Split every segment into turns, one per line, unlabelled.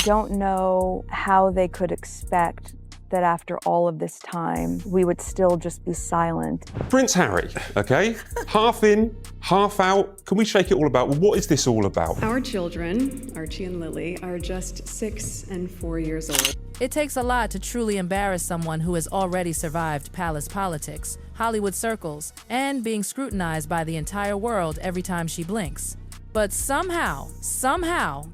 don't know how they could expect that after all of this time, we would still just be silent.
Prince Harry, okay? Half in, half out. Can we shake it all about? Well, what is this all about?
Our children, Archie and Lily, are just 6 and 4 years old.
It takes a lot to truly embarrass someone who has already survived palace politics, Hollywood circles, and being scrutinized by the entire world every time she blinks. But somehow,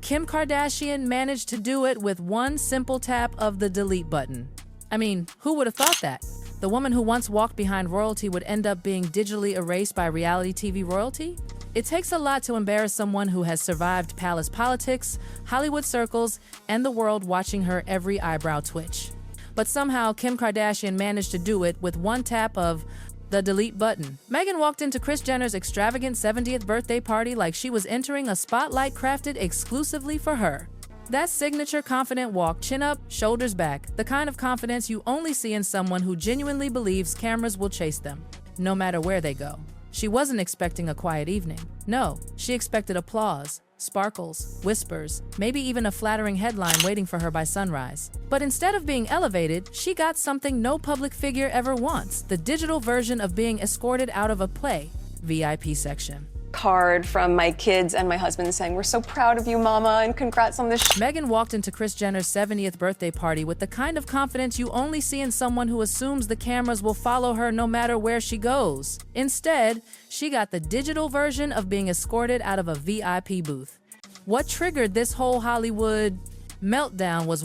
Kim Kardashian managed to do it with one simple tap of the delete button. I mean, who would have thought that? The woman who once walked behind royalty would end up being digitally erased by reality TV royalty? It takes a lot to embarrass someone who has survived palace politics, Hollywood circles, and the world watching her every eyebrow twitch. But somehow, Kim Kardashian managed to do it with one tap of the delete button. Meghan walked into Kris Jenner's extravagant 70th birthday party like she was entering a spotlight crafted exclusively for her. That signature confident walk, chin up, shoulders back, the kind of confidence you only see in someone who genuinely believes cameras will chase them, no matter where they go. She wasn't expecting a quiet evening. No, she expected applause, sparkles, whispers, maybe even a flattering headline waiting for her by sunrise. But instead of being elevated, she got something no public figure ever wants: the digital version of being escorted out of a play, VIP section.
Card from my kids and my husband saying, "We're so proud of you, Mama, and congrats on this."
Meghan walked into Kris Jenner's 70th birthday party with the kind of confidence you only see in someone who assumes the cameras will follow her no matter where she goes. Instead, she got the digital version of being escorted out of a VIP booth. What triggered this whole Hollywood meltdown was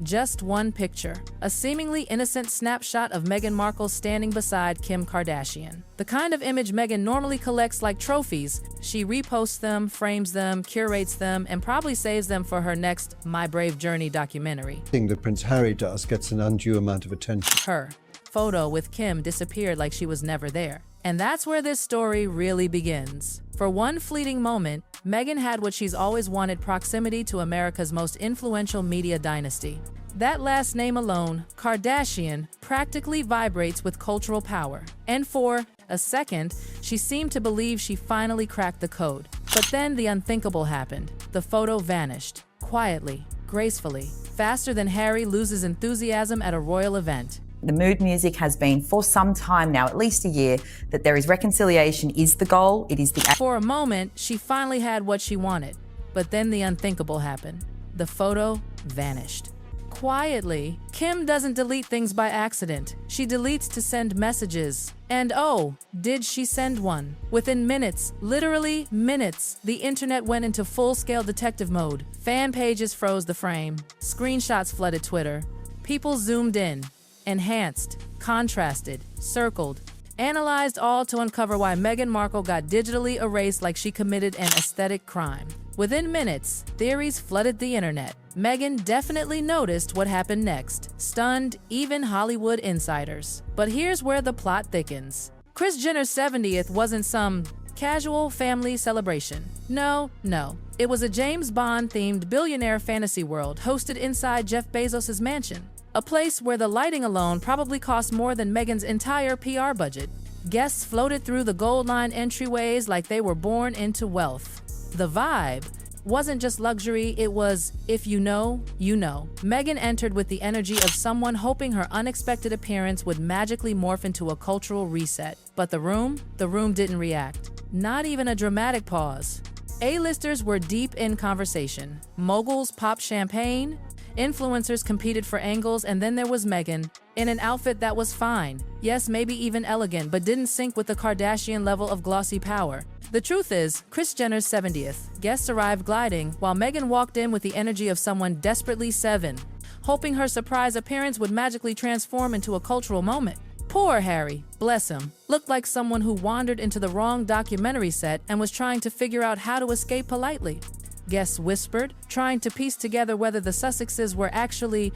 just one picture. A seemingly innocent snapshot of Meghan Markle standing beside Kim Kardashian. The kind of image Meghan normally collects like trophies. She reposts them, frames them, curates them, and probably saves them for her next My Brave Journey documentary.
The thing that Prince Harry does gets an undue amount of attention.
Her photo with Kim disappeared like she was never there. And that's where this story really begins. For one fleeting moment, Meghan had what she's always wanted: proximity to America's most influential media dynasty. That last name alone, Kardashian, practically vibrates with cultural power. And for a second, she seemed to believe she finally cracked the code. But then the unthinkable happened. The photo vanished, quietly, gracefully, faster than Harry loses enthusiasm at a royal event.
The mood music has been for some time now, at least a year, that there is reconciliation is the goal. It is the...
For a moment, she finally had what she wanted. But then the unthinkable happened. The photo vanished. Quietly, Kim doesn't delete things by accident. She deletes to send messages. And oh, did she send one? Within minutes, literally minutes, the internet went into full-scale detective mode. Fan pages froze the frame. Screenshots flooded Twitter. People zoomed in, enhanced, contrasted, circled, analyzed, all to uncover why Meghan Markle got digitally erased like she committed an aesthetic crime. Within minutes, theories flooded the internet. Meghan definitely noticed what happened next, stunned even Hollywood insiders. But here's where the plot thickens. Kris Jenner's 70th wasn't some casual family celebration. No. It was a James Bond-themed billionaire fantasy world hosted inside Jeff Bezos' mansion. A place where the lighting alone probably cost more than Meghan's entire PR budget. Guests floated through the gold-lined entryways like they were born into wealth. The vibe wasn't just luxury, it was, if you know, you know. Meghan entered with the energy of someone hoping her unexpected appearance would magically morph into a cultural reset. But the room didn't react. Not even a dramatic pause. A-listers were deep in conversation. Moguls popped champagne, influencers competed for angles, and then there was Meghan, in an outfit that was fine. Yes, maybe even elegant, but didn't sync with the Kardashian level of glossy power. The truth is, Kris Jenner's 70th. Guests arrived gliding, while Meghan walked in with the energy of someone desperately seven, hoping her surprise appearance would magically transform into a cultural moment. Poor Harry, bless him, looked like someone who wandered into the wrong documentary set and was trying to figure out how to escape politely. Guests whispered, trying to piece together whether the Sussexes were actually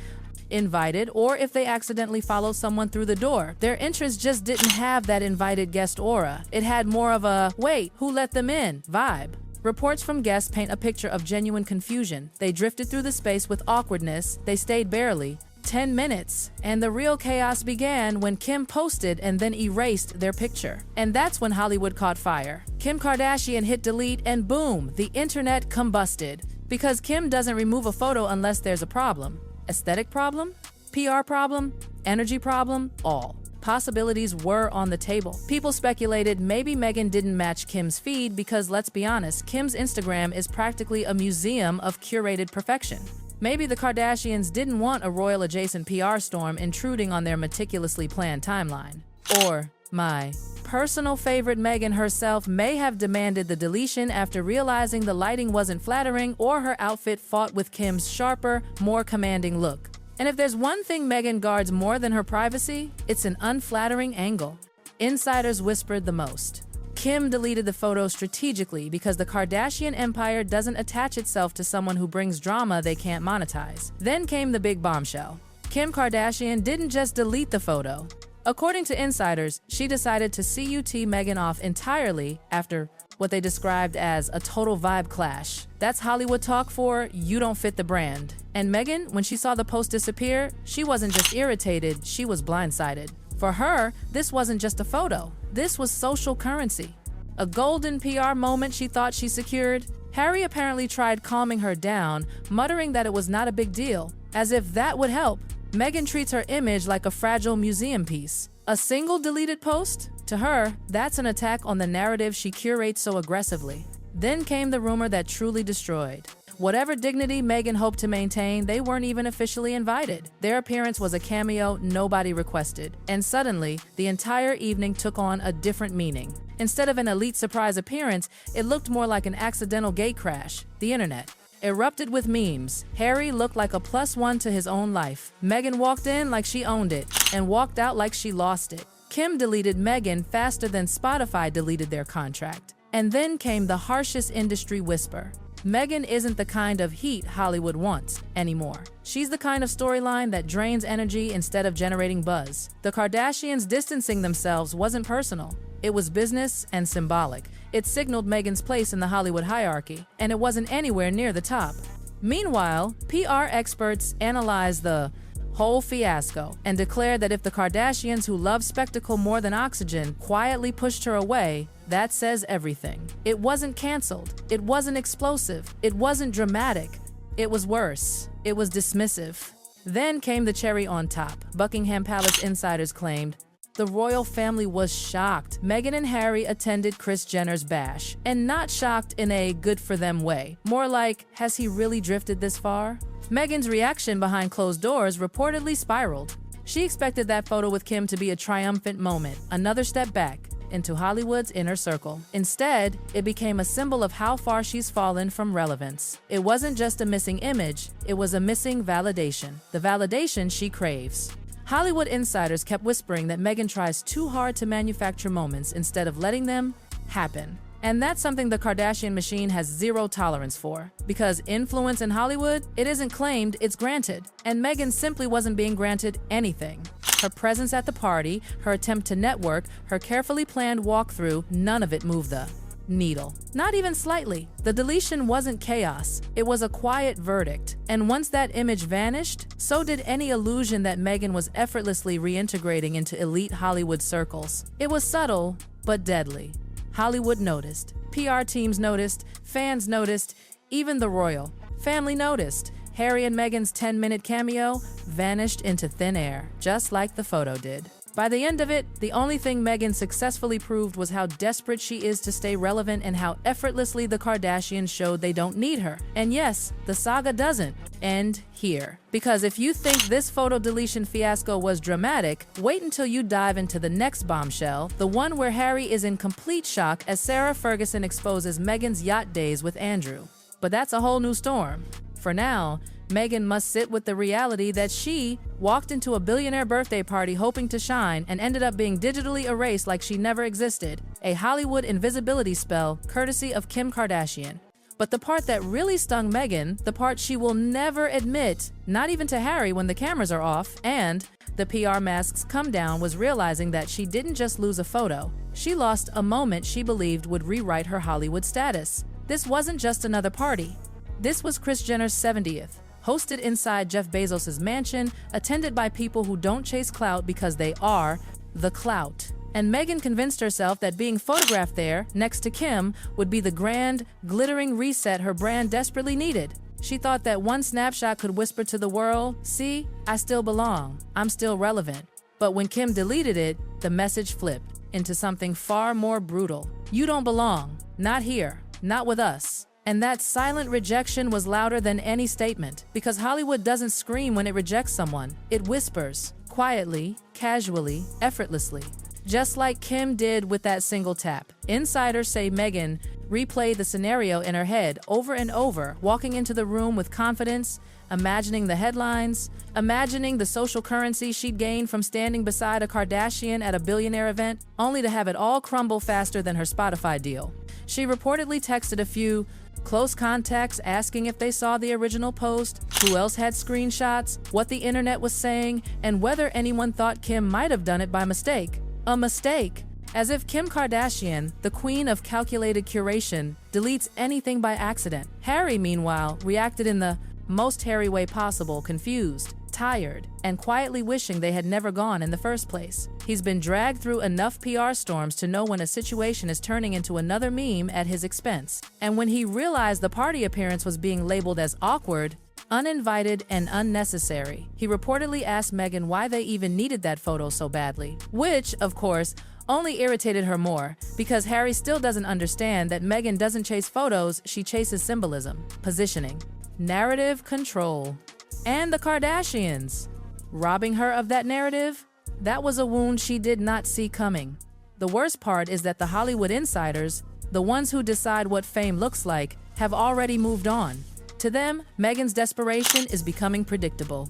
invited or if they accidentally followed someone through the door. Their entrance just didn't have that invited guest aura. It had more of a, wait, who let them in vibe. Reports from guests paint a picture of genuine confusion. They drifted through the space with awkwardness. They stayed barely 10 minutes, and the real chaos began when Kim posted and then erased their picture. And that's when Hollywood caught fire. Kim Kardashian hit delete and boom, the internet combusted. Because Kim doesn't remove a photo unless there's a problem. Aesthetic problem? PR problem? Energy problem? All. Possibilities were on the table. People speculated maybe Meghan didn't match Kim's feed because, let's be honest, Kim's Instagram is practically a museum of curated perfection. Maybe the Kardashians didn't want a royal-adjacent PR storm intruding on their meticulously planned timeline. Or, my personal favorite, Meghan herself may have demanded the deletion after realizing the lighting wasn't flattering or her outfit fought with Kim's sharper, more commanding look. And if there's one thing Meghan guards more than her privacy, it's an unflattering angle. Insiders whispered the most. Kim deleted the photo strategically because the Kardashian empire doesn't attach itself to someone who brings drama they can't monetize. Then came the big bombshell. Kim Kardashian didn't just delete the photo. According to insiders, she decided to CUT Meghan off entirely after what they described as a total vibe clash. That's Hollywood talk for you don't fit the brand. And Meghan, when she saw the post disappear, she wasn't just irritated, she was blindsided. For her, this wasn't just a photo. This was social currency. A golden PR moment she thought she secured. Harry apparently tried calming her down, muttering that it was not a big deal, as if that would help. Meghan treats her image like a fragile museum piece. A single deleted post? To her, that's an attack on the narrative she curates so aggressively. Then came the rumor that truly destroyed. Whatever dignity Meghan hoped to maintain, they weren't even officially invited. Their appearance was a cameo nobody requested. And suddenly, the entire evening took on a different meaning. Instead of an elite surprise appearance, it looked more like an accidental gate crash. The internet erupted with memes. Harry looked like a +1 to his own life. Meghan walked in like she owned it, and walked out like she lost it. Kim deleted Meghan faster than Spotify deleted their contract. And then came the harshest industry whisper. Meghan isn't the kind of heat Hollywood wants anymore. She's the kind of storyline that drains energy instead of generating buzz. The Kardashians distancing themselves wasn't personal. It was business and symbolic. It signaled Meghan's place in the Hollywood hierarchy, and it wasn't anywhere near the top. Meanwhile, PR experts analyzed the whole fiasco and declared that if the Kardashians, who love spectacle more than oxygen, quietly pushed her away, that says everything. It wasn't canceled. It wasn't explosive. It wasn't dramatic. It was worse. It was dismissive. Then came the cherry on top. Buckingham Palace insiders claimed the royal family was shocked. Meghan and Harry attended Kris Jenner's bash, and not shocked in a good-for-them way. More like, has he really drifted this far? Meghan's reaction behind closed doors reportedly spiraled. She expected that photo with Kim to be a triumphant moment, another step back into Hollywood's inner circle. Instead, it became a symbol of how far she's fallen from relevance. It wasn't just a missing image, it was a missing validation, the validation she craves. Hollywood insiders kept whispering that Meghan tries too hard to manufacture moments instead of letting them happen. And that's something the Kardashian machine has zero tolerance for. Because influence in Hollywood, it isn't claimed, it's granted. And Meghan simply wasn't being granted anything. Her presence at the party, her attempt to network, her carefully planned walkthrough, none of it moved the needle. Not even slightly. The deletion wasn't chaos. It was a quiet verdict. And once that image vanished, so did any illusion that Meghan was effortlessly reintegrating into elite Hollywood circles. It was subtle, but deadly. Hollywood noticed. PR teams noticed. Fans noticed. Even the royal family noticed. Harry and Meghan's 10-minute cameo vanished into thin air, just like the photo did. By the end of it, the only thing Meghan successfully proved was how desperate she is to stay relevant and how effortlessly the Kardashians showed they don't need her. And yes, the saga doesn't end here. Because if you think this photo deletion fiasco was dramatic, wait until you dive into the next bombshell, the one where Harry is in complete shock as Sarah Ferguson exposes Meghan's yacht days with Andrew. But that's a whole new storm. For now, Meghan must sit with the reality that she walked into a billionaire birthday party hoping to shine and ended up being digitally erased like she never existed. A Hollywood invisibility spell courtesy of Kim Kardashian. But the part that really stung Meghan, the part she will never admit, not even to Harry when the cameras are off, and the PR masks come down, was realizing that she didn't just lose a photo. She lost a moment she believed would rewrite her Hollywood status. This wasn't just another party. This was Kris Jenner's 70th. Hosted inside Jeff Bezos' mansion, attended by people who don't chase clout because they are the clout. And Meghan convinced herself that being photographed there, next to Kim, would be the grand, glittering reset her brand desperately needed. She thought that one snapshot could whisper to the world, "See, I still belong. I'm still relevant." But when Kim deleted it, the message flipped into something far more brutal. "You don't belong. Not here. Not with us." And that silent rejection was louder than any statement, because Hollywood doesn't scream when it rejects someone. It whispers, quietly, casually, effortlessly. Just like Kim did with that single tap. Insiders say Meghan replayed the scenario in her head over and over, walking into the room with confidence, imagining the headlines, imagining the social currency she'd gained from standing beside a Kardashian at a billionaire event, only to have it all crumble faster than her Spotify deal. She reportedly texted a few close contacts asking if they saw the original post, who else had screenshots, what the internet was saying, and whether anyone thought Kim might have done it by mistake. A mistake. As if Kim Kardashian, the queen of calculated curation, deletes anything by accident. Harry, meanwhile, reacted in the most Harry way possible, confused, tired, and quietly wishing they had never gone in the first place. He's been dragged through enough PR storms to know when a situation is turning into another meme at his expense. And when he realized the party appearance was being labeled as awkward, uninvited, and unnecessary, he reportedly asked Meghan why they even needed that photo so badly. Which, of course, only irritated her more, because Harry still doesn't understand that Meghan doesn't chase photos, she chases symbolism, positioning, narrative control. And the Kardashians, robbing her of that narrative? That was a wound she did not see coming. The worst part is that the Hollywood insiders, the ones who decide what fame looks like, have already moved on. To them, Meghan's desperation is becoming predictable.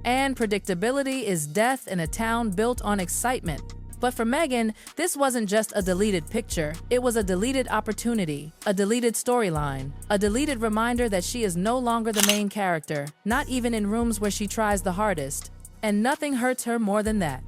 And predictability is death in a town built on excitement. But for Meghan, this wasn't just a deleted picture. It was a deleted opportunity, a deleted storyline, a deleted reminder that she is no longer the main character, not even in rooms where she tries the hardest. And nothing hurts her more than that.